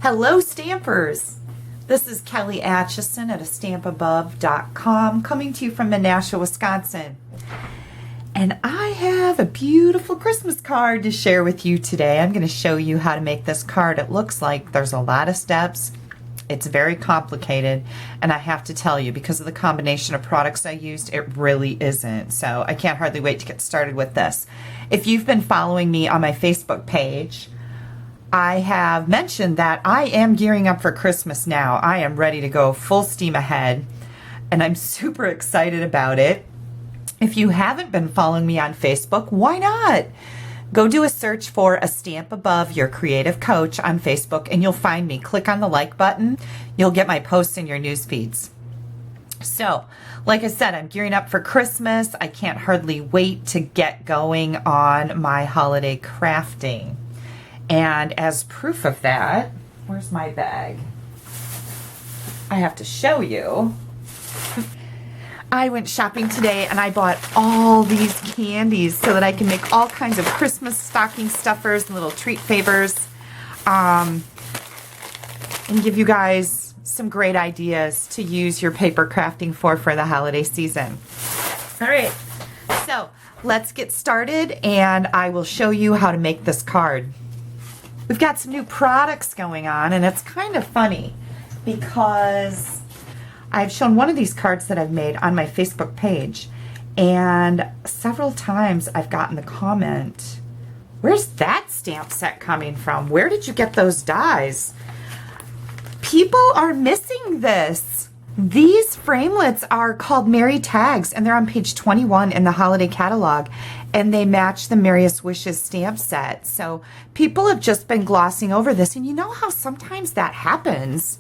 Hello Stampers! This is Kelly Acheson at astampabove.com coming to you from Menasha, Wisconsin. And I have a beautiful Christmas card to share with you today. I'm going to show you how to make this card. It looks like there's a lot of steps. It's very complicated, and I have to tell you, because of the combination of products I used, it really isn't. So I can't hardly wait to get started with this. If you've been following me on my Facebook page, I have mentioned that I am gearing up for Christmas now. I am ready to go full steam ahead, and I'm super excited about it. If you haven't been following me on Facebook, why not? Go do a search for A Stamp Above Your Creative Coach on Facebook, and you'll find me. Click on the like button. You'll get my posts in your news feeds. So, like I said, I'm gearing up for Christmas. I can't hardly wait to get going on my holiday crafting. And as proof of that, where's my bag? I have to show you. I went shopping today and I bought all these candies so that I can make all kinds of Christmas stocking stuffers and little treat favors, and give you guys some great ideas to use your paper crafting for the holiday season. All right, so let's get started and I will show you how to make this card. We've got some new products going on, and it's kind of funny because I've shown one of these cards that I've made on my Facebook page, and several times I've gotten the comment, where's that stamp set coming from? Where did you get those dies? People are missing this. These framelits are called Merry Tags, and they're on page 21 in the holiday catalog, and they match the Merriest Wishes stamp set. So people have just been glossing over this, and you know how sometimes that happens,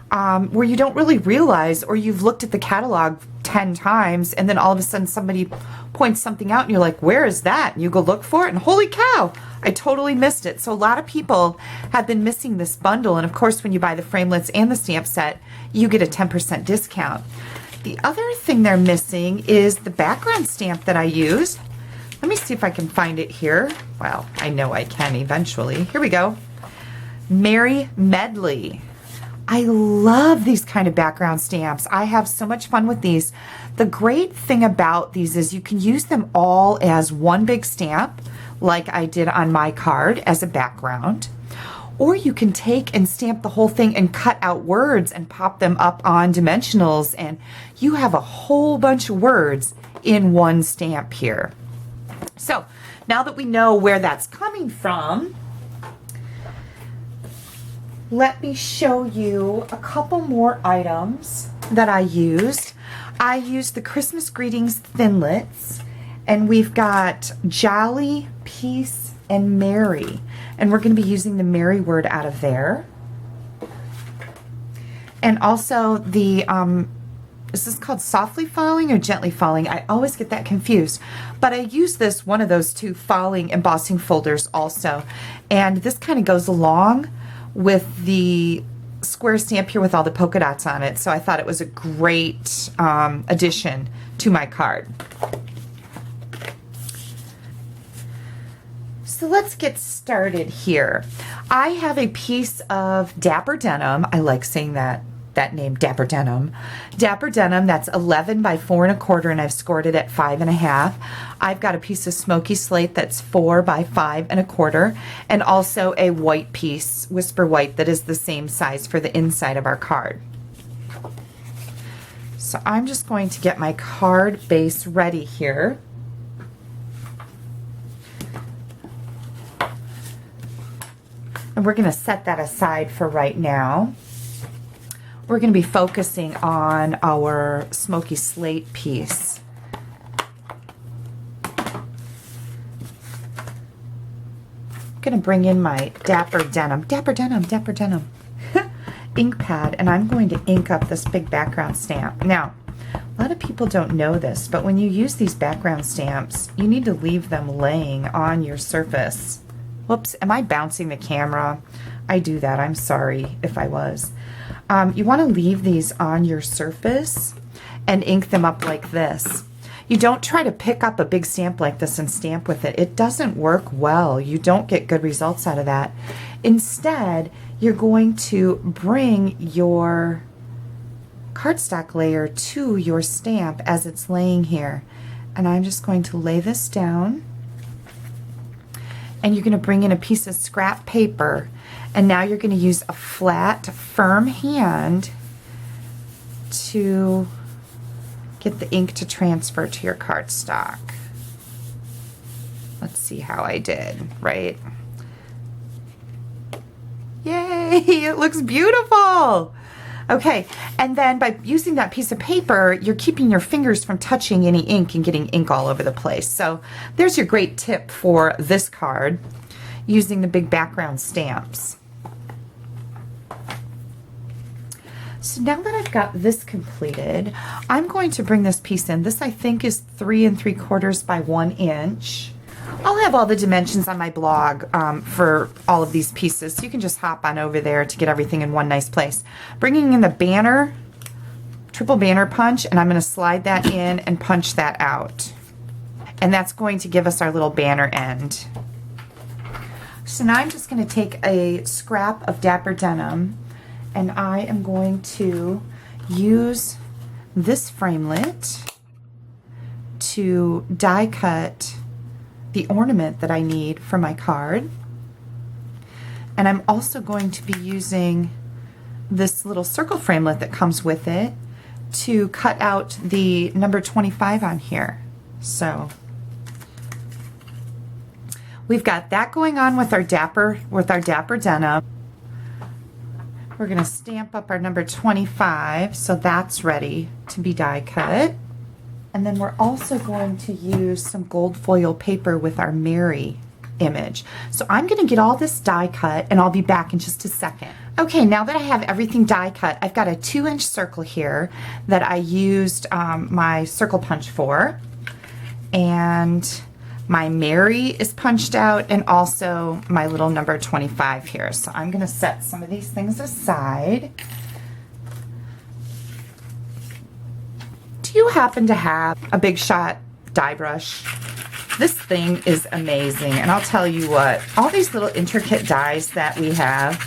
where you don't really realize, or you've looked at the catalog 10 times, and then all of a sudden somebody points something out, and you're like, where is that? And you go look for it, and holy cow, I totally missed it. So a lot of people have been missing this bundle, and of course when you buy the framelits and the stamp set, you get a 10% discount. The other thing they're missing is the background stamp that I used. Let me see if I can find it here. Well, I know I can eventually. Here we go. Merry Medley. I love these kind of background stamps. I have so much fun with these. The great thing about these is you can use them all as one big stamp, like I did on my card as a background. Or you can take and stamp the whole thing and cut out words and pop them up on dimensionals, and you have a whole bunch of words in one stamp here. So now that we know where that's coming from, let me show you a couple more items that I used. I used the Christmas Greetings Thinlits, and we've got Jolly, Peace, and Merry. And we're going to be using the Merry word out of there. And also the, is this called softly falling or gently falling? I always get that confused. But I use this, one of those two falling embossing folders also. And this kind of goes along with the square stamp here with all the polka dots on it. So I thought it was a great addition to my card. So let's get started here. I have a piece of Dapper Denim. I like saying that name, Dapper Denim. Dapper Denim, that's 11 by 4 1/4, and I've scored it at 5 1/2. I've got a piece of Smoky Slate that's 4 by 5 1/4, and also a white piece, Whisper White, that is the same size for the inside of our card. So I'm just going to get my card base ready here. And we're going to set that aside for right now. We're going to be focusing on our Smoky Slate piece. I'm going to bring in my Dapper Denim ink pad, and I'm going to ink up this big background stamp. Now, a lot of people don't know this, but when you use these background stamps, you need to leave them laying on your surface. Whoops, am I bouncing the camera? I do that. I'm sorry if I was. You want to leave these on your surface and ink them up like this. You don't try to pick up a big stamp like this and stamp with it. It doesn't work well. You don't get good results out of that. Instead, you're going to bring your cardstock layer to your stamp as it's laying here. And I'm just going to lay this down. And you're going to bring in a piece of scrap paper. And now you're going to use a flat, firm hand to get the ink to transfer to your cardstock. Let's see how I did, right? Yay, it looks beautiful. Okay, and then by using that piece of paper, you're keeping your fingers from touching any ink and getting ink all over the place. So there's your great tip for this card, using the big background stamps. So now that I've got this completed, I'm going to bring this piece in. This I think is 3 3/4 by 1 inch. I'll have all the dimensions on my blog for all of these pieces, so you can just hop on over there to get everything in one nice place. Bringing in the banner, triple banner punch, and I'm going to slide that in and punch that out. And that's going to give us our little banner end. So now I'm just going to take a scrap of Dapper Denim, and I am going to use this framelit to die cut the ornament that I need for my card. And I'm also going to be using this little circle framelit that comes with it to cut out the number 25 on here. So we've got that going on with our Dapper Denim. We're going to stamp up our number 25, so that's ready to be die cut. And then we're also going to use some gold foil paper with our Mary image. So I'm going to get all this die cut, and I'll be back in just a second. Okay, now that I have everything die cut, I've got a 2-inch circle here that I used my circle punch for. And my Mary is punched out, and also my little number 25 here. So I'm going to set some of these things aside. Do you happen to have a Big Shot die brush? This thing is amazing, and I'll tell you what, all these little intricate dies that we have,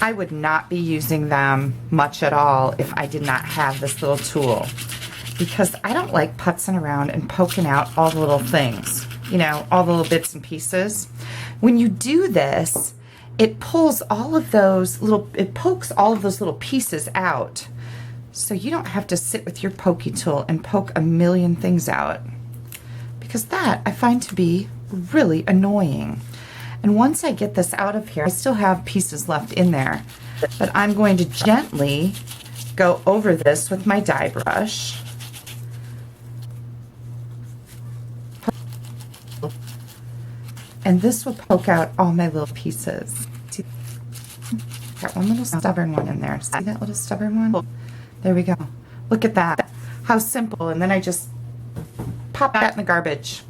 I would not be using them much at all if I did not have this little tool, because I don't like putzing around and poking out all the little things, you know, all the little bits and pieces. When you do this, it pulls all of those little, it pokes all of those little pieces out. So you don't have to sit with your pokey tool and poke a million things out, because that I find to be really annoying. And once I get this out of here, I still have pieces left in there, but I'm going to gently go over this with my die brush. And this will poke out all my little pieces. See, got one little stubborn one in there. See that little stubborn one? There we go. Look at that. How simple. And then I just pop that in the garbage.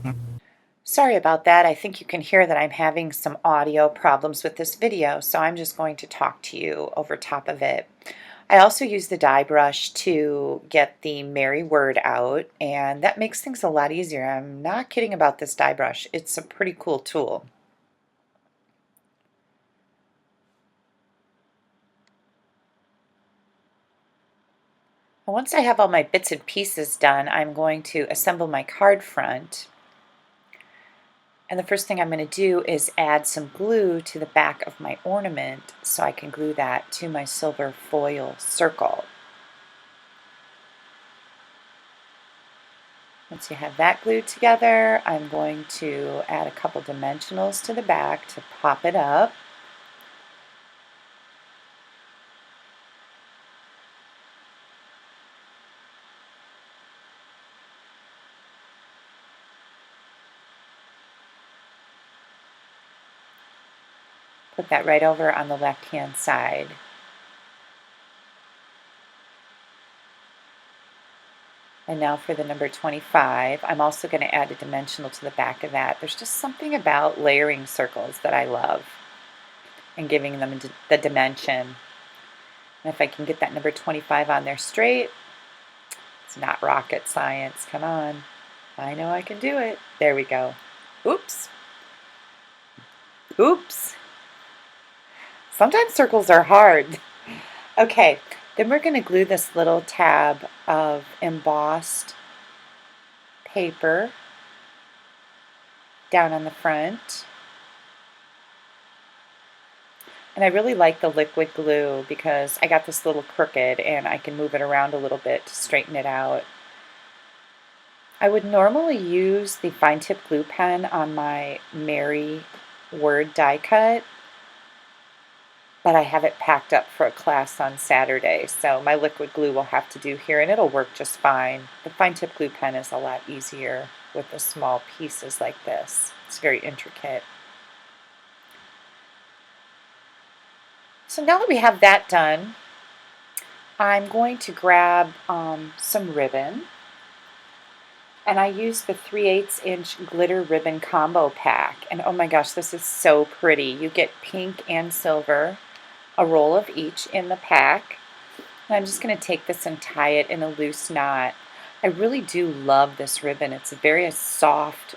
Sorry about that. I think you can hear that I'm having some audio problems with this video, so I'm just going to talk to you over top of it. I also use the die brush to get the Mary word out, and that makes things a lot easier. I'm not kidding about this die brush. It's a pretty cool tool. Once I have all my bits and pieces done, I'm going to assemble my card front. And the first thing I'm going to do is add some glue to the back of my ornament so I can glue that to my silver foil circle. Once you have that glued together, I'm going to add a couple dimensionals to the back to pop it up. Put that right over on the left-hand side. And now for the number 25, I'm also going to add a dimensional to the back of that. There's just something about layering circles that I love and giving them the dimension. And if I can get that number 25 on there straight, it's not rocket science. Come on. I know I can do it. There we go. Oops. Oops. Sometimes circles are hard. Okay, then we're going to glue this little tab of embossed paper down on the front. And I really like the liquid glue because I got this little crooked and I can move it around a little bit to straighten it out. I would normally use the fine tip glue pen on my Mary word die cut, but I have it packed up for a class on Saturday, so my liquid glue will have to do here, and it'll work just fine. The fine tip glue pen is a lot easier with the small pieces like this. It's very intricate. So now that we have that done, I'm going to grab some ribbon, and I use the 3/8 inch glitter ribbon combo pack, and oh my gosh, this is so pretty. You get pink and silver, a roll of each in the pack. And I'm just going to take this and tie it in a loose knot. I really do love this ribbon. It's a very soft,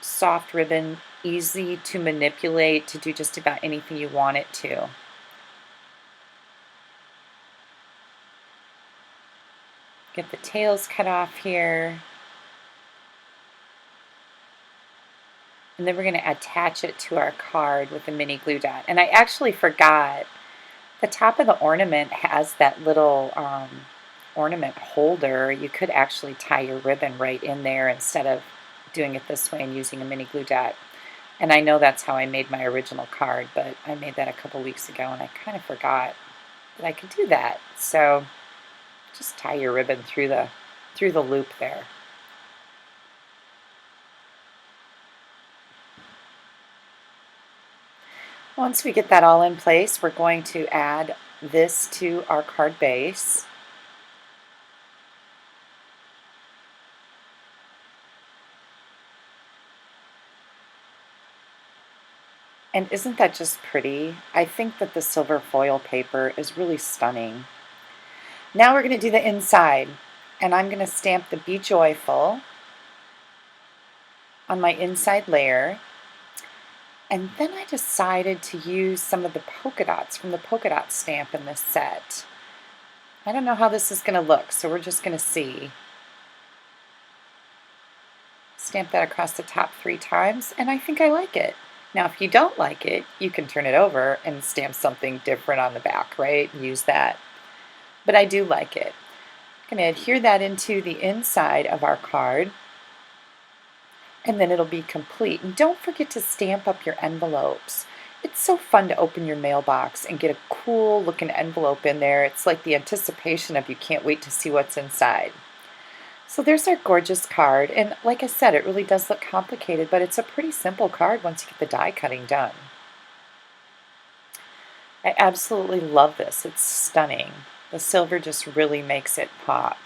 soft ribbon, easy to manipulate to do just about anything you want it to. Get the tails cut off here. And then we're going to attach it to our card with a mini glue dot. And I actually forgot, the top of the ornament has that little ornament holder. You could actually tie your ribbon right in there instead of doing it this way and using a mini glue dot. And I know that's how I made my original card, but I made that a couple weeks ago and I kind of forgot that I could do that. So just tie your ribbon through the loop there. Once we get that all in place, we're going to add this to our card base. And isn't that just pretty? I think that the silver foil paper is really stunning. Now we're going to do the inside, and I'm going to stamp the Be Joyful on my inside layer. And then I decided to use some of the polka dots from the polka dot stamp in this set. I don't know how this is going to look, so we're just going to see. Stamp that across the top 3 times, and I think I like it. Now, if you don't like it, you can turn it over and stamp something different on the back, right? Use that. But I do like it. I'm going to adhere that into the inside of our card. And then it'll be complete. And don't forget to stamp up your envelopes. It's so fun to open your mailbox and get a cool looking envelope in there. It's like the anticipation of you can't wait to see what's inside. So there's our gorgeous card. And like I said, it really does look complicated, but it's a pretty simple card once you get the die cutting done. I absolutely love this. It's stunning. The silver just really makes it pop.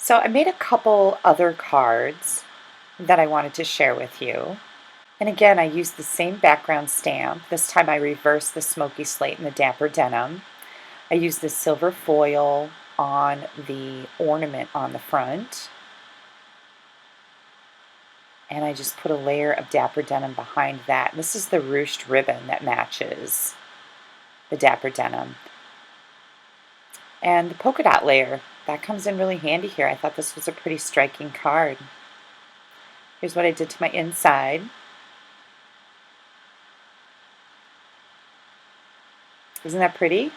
So I made a couple other cards that I wanted to share with you. And again, I used the same background stamp. This time I reversed the smoky slate and the dapper denim. I used the silver foil on the ornament on the front. And I just put a layer of dapper denim behind that. This is the ruched ribbon that matches the dapper denim. And the polka dot layer, that comes in really handy here. I thought this was a pretty striking card. Here's what I did to my inside. Isn't that pretty?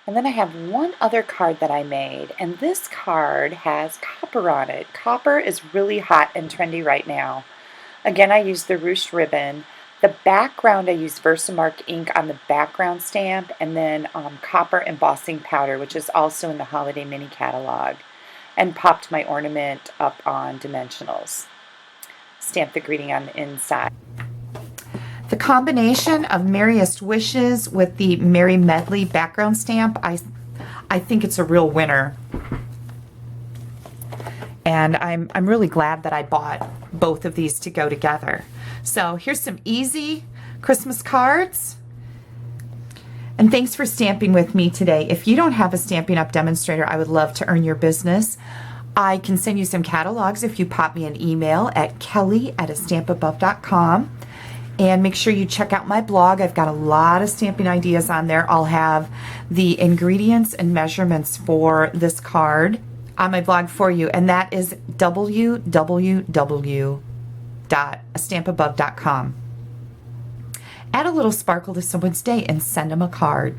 And then I have one other card that I made, and this card has copper on it. Copper is really hot and trendy right now. Again, I used the ruched ribbon. The background, I used Versamark ink on the background stamp, and then copper embossing powder, which is also in the Holiday Mini Catalog, and popped my ornament up on dimensionals. Stamp the greeting on the inside. The combination of Merriest Wishes with the Merry Medley background stamp, I think it's a real winner. And I'm really glad that I bought both of these to go together. So here's some easy Christmas cards. And thanks for stamping with me today. If you don't have a Stampin' Up! Demonstrator, I would love to earn your business. I can send you some catalogs if you pop me an email at kelly@astampabove.com. And make sure you check out my blog. I've got a lot of stamping ideas on there. I'll have the ingredients and measurements for this card on my blog for you, and that is www.astampabove.com. Add a little sparkle to someone's day and send them a card.